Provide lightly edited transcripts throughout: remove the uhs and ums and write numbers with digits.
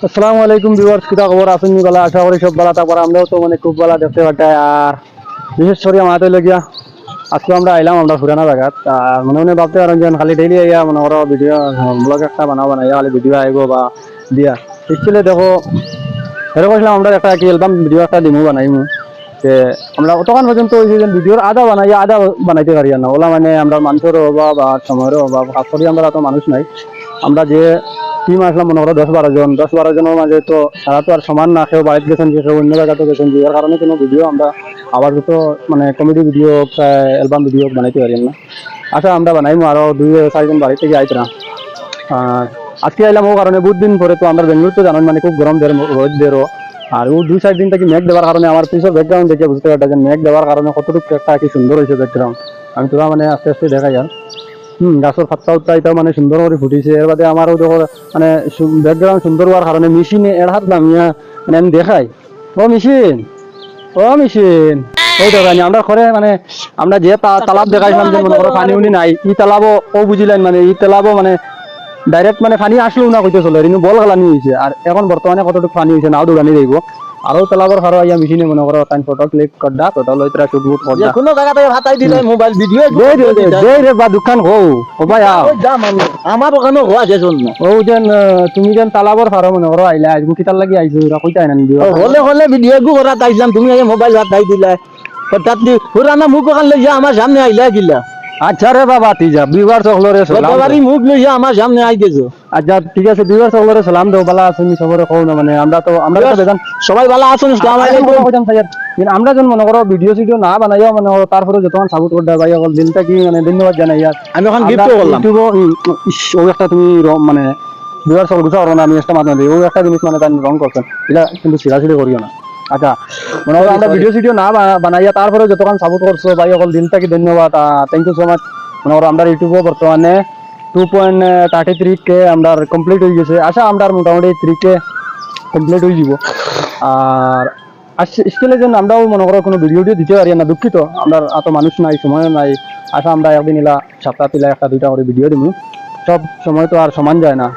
আসসালামু আলাইকুম ভিউয়ার্স, কিতা খবর আছেন নি? বালা, আশা করি সব বালা থাকবার। আমরাও তো মানে খুব বালা দেখতে পাঠাই। আর বিশেষ করে আমাদের লগিয়া আজকে আমরা আইলাম আমরা পুরানা জায়গাত। আর মনে মনে ভাবতে পারেন যে খালি ডেইলি আইয়া মনে করো ভিডিও ব্লগ একটা বানাইয়া খালি ভিডিও আইব বা দিয়া একচুয়ালি দেখো এরকম আসলে আমরা একটা কি অ্যালবাম ভিডিও একটা দিমু বানাইমু যে আমরা অতক্ষণ পর্যন্ত ওই যে ভিডিওর আধা বানাইয়া আধা বানাইতে পারি না। ওলা মানে আমরা মানুষেরও অভাব বা সময়েরও অভাব, খাস করে আমরা তো মানুষ নাই। আমরা যে টিম আসলাম মনে করো 10-12 জন, 10-12 জনের মাঝে তো তারা তো আর সমান না। কেউ বাড়িতে গেছেন, কেউ অন্য জায়গাতে গেছেন, যার কারণে কোনো ভিডিও আমরা আবার তো মানে কমেডি ভিডিও অ্যালবাম ভিডিও বানাইতে পারি না। আচ্ছা, আমরা বানাইমু আরো 2-4 জন বাড়ি থেকে আইতরা। আর আজকে আইলাম ও কারণে বহুত দিন পরে। তো আমরা বেঙ্গলোর তো জানেন মানে খুব গরম রোদ দেরও। আর ও 2-4 দিন থেকে মেঘ দেওয়ার কারণে আমার পিছর ব্যাকগ্রাউন্ড দেখে বুঝতে পারতেছেন মেঘ দেওয়ার কারণে কতটুকু একটা কি সুন্দর হয়েছে ব্যাকগ্রাউন্ড। আমি তোরা মানে আস্তে আস্তে দেখাই আর গাছের পাত্তা উত্তা এটাও মানে সুন্দর করে ফুটিছে। এর বাদে আমারও দেখো মানে ব্যাকগ্রাউন্ড সুন্দর হওয়ার কারণে মেশিনে এর হাত নামিয়া মানে আমি দেখাই, ও মেশিন, ও মেশিন, ওই দেখানি আমরা করে মানে আমরা যে তালাব দেখাইছিলাম যে মনে করো পানি উনি নাই, ই তালাবো ও বুঝিলেন মানে ই তালাবো মানে ডাইরেক্ট মানে পানি আসলেও না কইতে চলে কিন্তু বল গালানি হয়েছে। আর এখন বর্তমানে কতটুকু পানি হয়েছে নাও দোকানি দেখবো। আরো তালাবর খারো আইয়া মেশিনে মনে করো তাই photo click করদা photo লইতরা suit boot করদা কোনো জায়গা থেকে ভাতাই দিলে মোবাইল ভিডিও দেই রে বা দোকান হো ও ভাই আও দাম আমার ওখানে হওয়া যেত না। ও যেন তুমি যেন তালাবর খারো মনে করো আইলা আজ কিতার লাগি আইছো ওরা কইতাই না দিও হলে হলে ভিডিও গু করা তাইছিলাম, তুমি আগে মোবাইল ভাতাই দিলা হঠাৎ পুরানা মুখ ওখান লইয়া আমার সামনে আইলা গিলা। আচ্ছা রে বাবা তিজা বিবার সকলরে সালাম গতবারই মুখ লইয়া আমার সামনে আই গেছো। আচ্ছা ঠিক আছে, বিবার সকলরে সালাম দাও। বালা আছেন সবরে কও না মানে আমরা তো বেজান সবাই ভালো আছেন? আমরা যখন মনে করো ভিডিও সিডিও না বানাইও মানে তারপরে যতক্ষণ সাপোর্ট করতে ভাই সকল দিনটা কি মানে ধন্যবাদ জানাই। আর আমি এখন গিফট করলাম ও একটা তুমি মানে বিবার সকল গুছা করো না, আমি একটা মাথা দিই ও একটা জিনিস মানে তার রং করছেন এটা কিন্তু সিরাসিরি করিও না। আচ্ছা মনে করো আমরা ভিডিও সিডিও না বানাইয়া তারপরে যতক্ষণ সাপোর্ট করছো ভাই সকল দিনটা কি ধন্যবাদ, থ্যাংক ইউ সো মাচ। মনে করো আমরা ইউটিউবও বর্তমানে 2.33K আমরা কমপ্লিট হয়ে গেছে। আচ্ছা আমরা মোটামুটি 3K কমপ্লিট হয়ে যাব। আর স্কেলের জন্য আমরাও মনে করো কোনো ভিডিও দিতে পারি না, দুঃখিত। আমরা এত মানুষ নাই, সময়ও নাই। আচ্ছা আমরা একদিন এলা সপ্তাহ পিলা 1-2টা করে ভিডিও দিব, সব সময় তো আর সমান যায় না।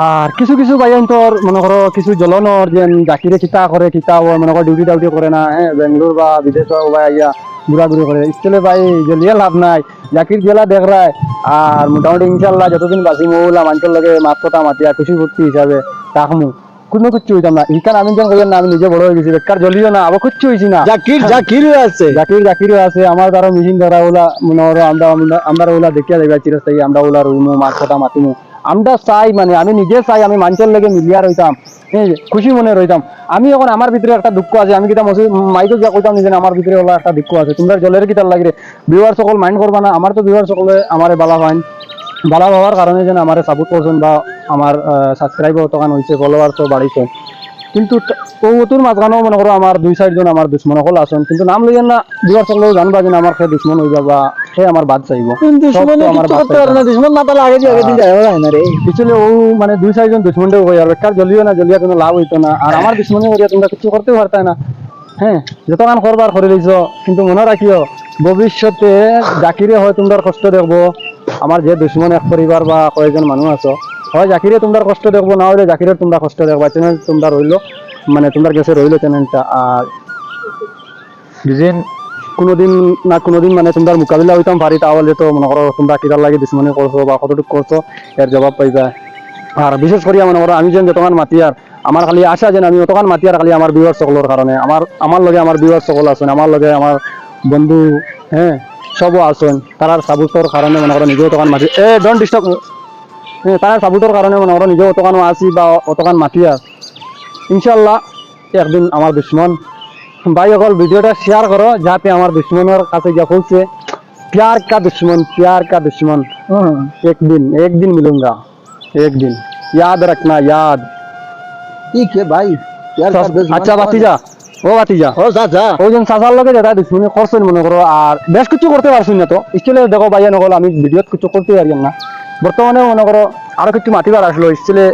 আর কিছু কিছু ভাইয়ান তোর মনে করো কিছু জ্বলনর যে জাকিরে কিতা করে কিতা মনে করো ডিউটি টাউটি করে না, হ্যাঁ বেঙ্গলোর বা বিদেশ ভাই আইয়া ঘুরাঘুরি করে স্কেলে ভাই জ্বলিয়ে লাভ নাই। জাকির জেলা দেখ রায়। আর মোটামুটি ইনশাল্লাহ যতদিন বাঁচি মৌলা মানুষের লগে মাত কথা মাতিয়া খুশি ফুর্তি হিসাবে তাকমু কোনো কিচ্ছু হইতাম না। ইখান আমি যেন কইলাম না আমি নিজে বড় হয়ে গেছি বেকার জ্বলিও না আবার কিচ্ছু হয়েছি না। জাকিরও আছে, জাকিরও আছে। আমার দ্বারা মেশিন দ্বারা ওলা মনে করো আমরা ওলা দেখিয়া যাইবা চিরস্থায়ী। আমরা ওলা রইমু মাত কথা মাতিমু। আমরা চাই মানে আমি নিজে চাই আমি মানুষের লেগে মিলিয়া রইতাম, খুশি মনে রইতাম। আমি এখন আমার ভিতরে একটা দুঃখ আছে, আমি কিতা মাইকে যা কইতাম নিজে আমার ভিতরে ওলা একটা দুঃখ আছে। তোমরা জলের কিতার লাগে ভিউয়ার সকল মাইন্ড করবা না। আমার তো ভিউয়ার সকলে আমার বালা পাইন বালা হওয়ার কারণে যেন আমার সাপোর্ট করছেন বা আমার সাবস্ক্রাইবার তখন হয়েছে, ফলোয়ার তো বাড়িছে। কিন্তু তোর মাঝখানেও মনে করো আমার 2-4 জন আমার দুশ্মন সকল আছেন, কিন্তু নাম লইয়েন না। ভিউয়ার সকলেও জানবা যে আমার সে দুশ্মন হইবা বা সে আমার বাদ চাইব। পিছলে ও মানে 2-4 জন দুশ্মনটা হই আর বেকার জ্বলিও না, জ্বলিয়া কোনো লাভ হইতো না। আর আমার দুশ্মনী করিয়া তোমরা কিছু করতে পারতাই না। হ্যাঁ যত কান করবার করে লইছ, কিন্তু মনে রাখিও ভবিষ্যতে জাকিরে হয় তোমরা কষ্ট দেখবো। আমার যে দুশ্মন এক পরিবার বা কয়েকজন মানুষ আছো, হয় জাকিরে তোমরা কষ্ট দেখবো, না হলে জাকিরে তোমরা কষ্ট দেখবা। চ্যানেল তোমরা রইলো মানে তোমরা গেছে রইলো চ্যানেলটা। আর দুদিন কোনোদিন মানে তোমরা মোকাবিলা হইতাম পারি, তাহলে তো মনে করো তোমরা কিতার লাগে দুশ্মনী করছো বা কতটুকু করছো এর জবাব পাইবা। আর বিশেষ করে মনে করো আমি যেন যতক্ষণ মাতিয়ার আমার খালি আশা যেন আমি অতক্ষণ মাতিয়ার খালি আমার ভিউয়ার সকলের কারণে। আমার লগে আমার ভিউয়ার সকল আছেন, আমার লগে আমার বন্ধু হ্যাঁ সবও আছেন। তারার সাপোর্টর কারণে মনে করো নিজেও অতক্ষণ মাতি ডোন্ট ডিস্টার্ব। হ্যাঁ তারার সাপোর্টর কারণে মনে করো নিজেও অতক্ষণ আসি বা অতক্ষণ মাতিয়ার। ইনশাল্লাহ একদিন আমার দুশ্মন ভাই সকল ভিডিওটা শেয়ার করো যাতে আমার দুশ্মনের কাছে গিয়ে পৌঁছে। प्यार का दुश्मन एक दिन मिलूंगा, एक दिन याद रखना, याद। ठीक है भाई। আচ্ছা বাতিজা ও চাচা ওজন চাচার লগে যেটা দুশ্মনী করছেন মনে করো আর বেশ কিছু করতে পারছি না। তো স্টিলে দেখো ভাইয়া নকল আমি ভিডিওত কিছু করতে পারি না। বর্তমানে মনে করো আরো কিছু মাতিবার আসলো স্টিলে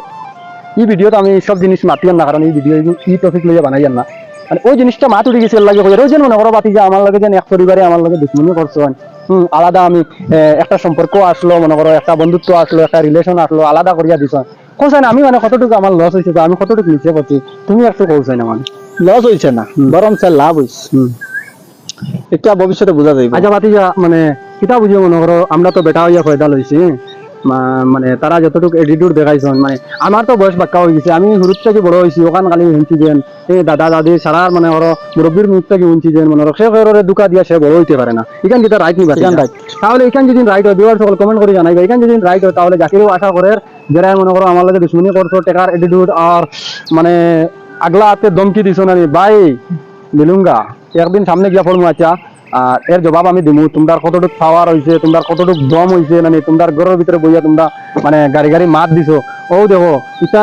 এই ভিডিওত আমি সব জিনিস মাতিয়ান না, কারণ এই ভিডিও এই টপিক লইয়া বানাইয়ান না। মানে ওই জিনিসটা মাত উঠে গেছে লাগে ওই যেন মনে করো বাতিজা আমার লগে যেন এক পরিবারে আমার লগে দুশ্মনী করছেন। আলাদা আমি একটা সম্পর্ক আসলো মনে করো, একটা বন্ধুত্ব আসলো, একটা রিলেশন আসলো, আলাদা করিয়া দিছ। কোথায় না আমি মানে কতটুকু আমার লস হয়েছে বা আমি কতটুকু নিচে পাচ্ছি তুমি একটু কোথায় না মানে লস হইছে না বরং স্যার লাভ হইছে এটা ভবিষ্যতে বোঝা যাইব আচ্ছা বাতিজা মানে কিতা বুঝিও মনে করো আমরা তো বেটা হইয়া ফয়দা লইছি মানে তারা যতটুকু এটিটিউড দেখাইছেন মানে আমার তো বয়স বাক্কা হয়ে গেছে আমি শুরুর থেকে বড় হয়েছি ওখান খালি শুনছি যেন এই দাদা দাদি সারা মানে ওর মুরব্বীর মুখ থেকে শুনছি যেন মনে সে ঘরের দুকা দিয়া সে বড় হইতে পারে না এখান যেটা রাইট নিবা এখান right। তাহলে এখান যদি রাইট হয় বিওয়ার সকল কমেন্ট করে জানাইবে এখান যদি রাইট হয় তাহলে জাকিরও আশা করে যারা মনে করো আমার লগে দুশ্মনী করছো টেকার এটিটিউড আর মানে আগলা হাতে দমকি দিছো না ভাই মিলুঙ্গা একদিন সামনে গিয়া পড়মু আচ্ছা আর এর জবাব আমি দিমু তোমরা কতটুক পাওয়ার হইছে তোমরা কতটুক দম হইছে মানে তোমরা ঘরের ভিতরে বইয়া তোমরা মানে গাড়ি গাড়ি মাত দিছো ও দেখো ইটা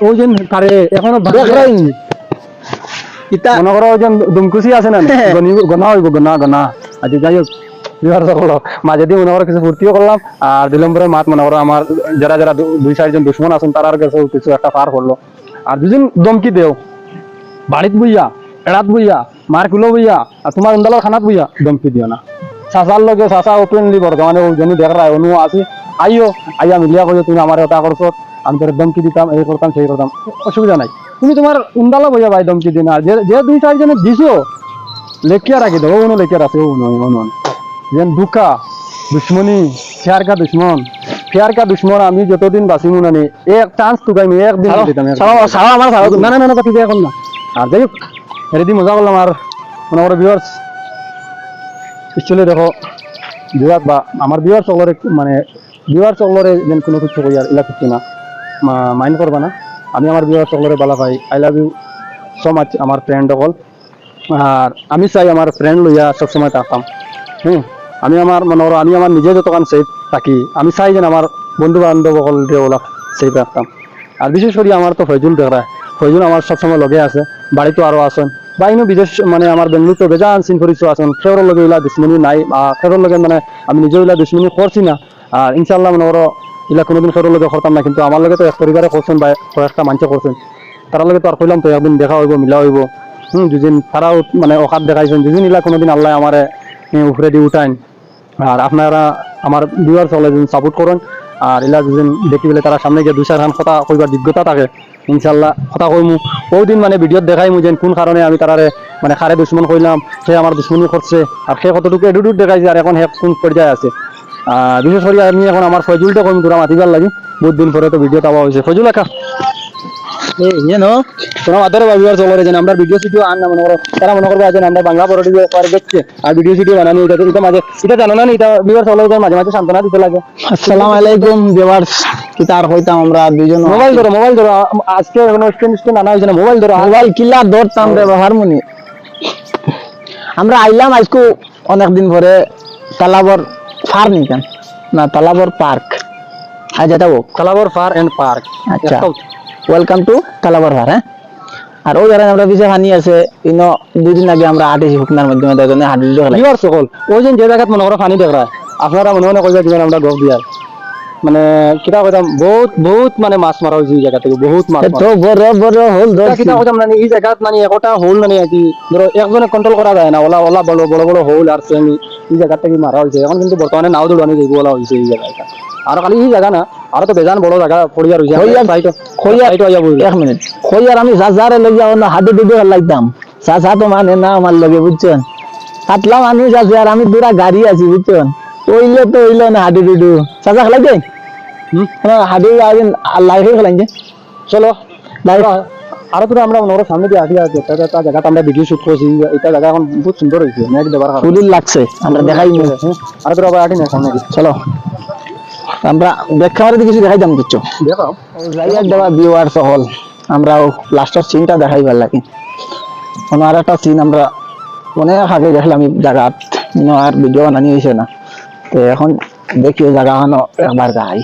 ও যেন কারে এখনো ইটা মনে করো ওই যে দুমকুচি আছে না গনা হইব গনা আচ্ছা যাই হোক বিহার সকল মাঝে দিয়ে মনে করো কিছু ফুর্তিও করলাম আর দুই নম্বরে মাত মনে করো আমার যারা যারা দুই চারজন দুশ্মন আছেন তারার কাছে কিছু একটা পার করলো আর দুজন দমকি দেও বাড়িত বইয়া এড়াত বইয়া মার কুলো বইয়া আর তোমার উন্দালোর খানাত বইয়া দমকি দিও না চাচার লগে চাচা ওপেনলি বর্তমানে ও জনি দেখ রায় অনু আছে আইও আইয়া মিলিয়া কইও তুমি আমার ওটা করছো আমি তোর দমকি দিতাম এই করতাম সেই করতাম অসুবিধা নাই তুমি তোমার উন্দালো বইয়া ভাই দমকি দিন আর যে দুই চারজনে দিছো লেখিয়া রাখি দাও অনু লেখিয়া আছে অনু যেন দুঃখা দুশ্মনী ফেয়ার কা দুশ্মন ফেয়ার কা দুশ্মন আমি যতদিন বাঁচিমু নানি এক চান্স টুকাই আমি একদিন দিতাম সারা আমার সারা না না না পাতি দিয়ে এখন না আর যাই হোক রেডি মজা করলাম আর মনে করো ভিউয়ার্স স্কুলে দেখো ভিউয়ার বা আমার ভিউয়ার চলরে মানে ভিউয়ার চলরে যেন কোনো কিছু কই আর ইলা কিছু না মাইন্ড করবা না আমি আমার ভিউয়ার চলরে বালা পাই I love you so much আমার ফ্রেন্ড সকল আর আমি চাই আমার ফ্রেন্ড লইয়া সবসময় থাকতাম আমি আমার মনে করো আমি আমার নিজে যতক্ষণ সেফ থাকি আমি চাই যেন আমার বন্ধু বান্ধব সকল ওলা সেফ রাখতাম আর বিশেষ করে আমার তো ফয়জুল দেখা ফয়জুল আমার সবসময় লগে আছে বাড়িতে আরো আছেন বা ইনো বিদেশ মানে আমার বেঙ্গলুরুতে বেজান চিন করিছো আছেন সেওর লগে ইলা দুশ্মনী নাই বা সেওর লগে মানে আমি নিজেও ইলা দুশ্মনী করছি না আর ইনশাল্লাহ মনে করো ইলা কোনোদিন সেওর লগে করতাম না কিন্তু আমার লগে তো এক পরিবারে করছেন বা কয়েকটা মানুষ করছেন তার লগে তো আর কইলাম তো একদিন দেখা হইব মিলা হইব দুদিন তারাও মানে অকাত দেখাইছেন দুদিন ইলা কোনোদিন আল্লাহ আমারে উপরে দিয়ে উঠাইন আর আপনারা আমার ভিউয়ার্স হলে যদি সাপোর্ট করেন আর ইলা দুদিন দেখি বলে তারা সামনে গিয়ে দুই চার খান কথা কইবার যোগ্যতা থাকে ইনশাল্লাহ কথা কইমু ওই দিন মানে ভিডিওত দেখাইমু যেন কোন কারণে আমি তারারে মানে খারে দুশ্মন কইলাম সে আমার দুশ্মনী করছে আর সে কতটুকু এডুডুট দেখাইছে আর এখন হে কোন পর্যায়ে আছে বিশেষ করে আমি এখন আমার ফজলটা কইম তোরা মাতিবার লাগি বহুত দিন পরে তো ভিডিও পাওয়া হয়েছে ফজল একা তোরা মাতারে ভাবিবার চলরে যেন আমরা ভিডিও সিডিও আন না মনে করো তারা মনে করবে যেন আমরা বাংলা পরোটি করে দেখছে আর ভিডিও সিডিও বানানি এটা মাঝে এটা জানো না এটা ভিউয়ার চলরে মাঝে মাঝে সান্ত্বনা দিতে লাগে আসসালামু আলাইকুম ভিউয়ার্স কি তার হইতাম আমরা দুইজন মোবাইল ধরো আজকে কোনো স্ট্যান্ড আনা হয়েছে না মোবাইল ধরো মোবাইল কিলা ধরতাম রে হারমোনি আমরা আইলাম আজকে অনেকদিন পরে তালাবর ফার নিকাম না তালাবর পার্ক আজ এটা ও তালাবর ফার এন্ড পার্ক আচ্ছা ওয়েলকাম টু তালাবর ফার হ্যাঁ আর ওই জায়গায় আমরা বিজে হানি আছে ইনো দুই দিন আগে আমরা হাঁটেছি হুকনার মাধ্যমে দেখেন হাঁটি দেখলাম ভিউয়ার সকল ওই যে জায়গাত মনে করো পানি দেখরা আপনারা মনে মনে কইবা কিনা আমরা গপ দিয়ার মানে কিটা কইতাম বহুত বহুত মানে মাছ মারা হয়েছে এই জায়গা থেকে বহুত মাছ তো বড় বড় হোল ধরছি কিটা কইতাম মানে এই জায়গাত মানে একটা হোল মানে কি ধরো একজনে কন্ট্রোল করা যায় না ওলা ওলা বড় বড় বড় হোল আর সেমি এই জায়গা থেকে মারা হয়েছে এখন কিন্তু বর্তমানে নাও দৌড়ানি যাইব ওলা হয়েছে এই জায়গাটা আর খালি এই জায়গা না আরো তো বেজান বড় জায়গা পড়িয়া রয়েছে এক মিনিট কই আর আমি যারে লই যাও না হাডি ডুবে লাগতাম চাচা তো মানে না আমার লগে বুঝছেন কাটলাম আমি যাচ্ছি আর আমি দুরা গাড়ি আছি বুঝছেন ওইলে তো ওইলো না হাডি ডুডু চাচা খেলাই যাই হাডি আদিন লাইফ খেলাই যে চলো আরো তো আমরা মনে করো সামনে দিয়ে আসি আছে একটা জায়গাটা আমরা ভিডিও শুট করছি এটা জায়গা এখন বহুত সুন্দর হয়েছে নেক দেবার ফুলিল লাগছে আমরা দেখাই আরো তো আবার আটি না সামনে দিয়ে চলো আমরা ব্যাখ্যা মারে কিছু দেখাই দাম কিছু দেখাও যাইয়া দেওয়া ভিউয়ার সকল আমরাও লাস্টের সিনটা দেখাইবার লাগে কোনো আর একটা সিন আমরা অনেক আগে দেখলাম এই জায়গা আর ভিডিও বানানি হয়েছে না তো এখন দেখি ওই জায়গা একবার যাই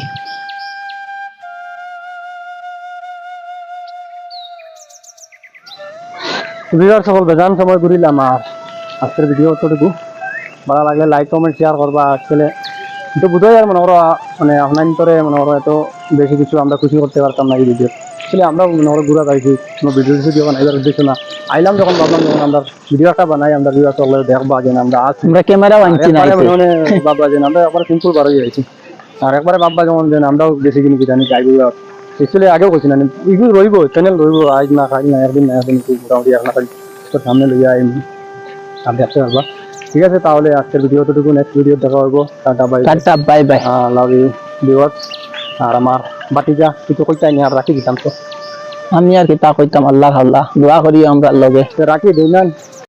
ভিউয়ার সকল বেজান সময় ঘুরিলাম আর আজকের ভিডিও অতটুকু ভালো লাগলে লাইক কমেন্ট শেয়ার করবা আসলে কিন্তু বুঝাই আর মনে করো মানে অনলাইন করে মনে করো এত বেশি কিছু আমরা খুশি করতে পারতাম না এই ভিডিও আসলে আমরা মনে করো ঘুরা পাইছি কোনো ভিডিও বানাইবার উদ্দেশ্য না আইলাম যখন ভাবলাম যখন আমরা ভিডিও একটা বানাই আমরা ভিউয়ার সকলে দেখবা যেন আমরা আছি আমরা ক্যামেরা আনছি না মানে ভাববা যেন আমরা একবার সিম্পল বার হয়ে যাইছি আর একবারে ভাববা যেমন যেন আমরাও বেশি কিনে কি জানি যাইব অ্যাকচুয়ালি আগেও কইছি না ইগুলো রইব চ্যানেল রইব আজ না কাল না একদিন না একদিন খুব মোটামুটি এক না কাল তোর সামনে লইয়া আইম আপনি আসতে পারবা ঠিক আছে তাহলে আজকের ভিডিও ততটুকু নেক্সট ভিডিও দেখা হইব tata bye tata bye bye love you viewers আর আমার বাটিজা কিছু কইতাই নি আর রাখি দিতাম তো আমি আর কি তা কইতাম আল্লাহ আল্লাহ দোয়া করি আমরা লগে রাখি দিই না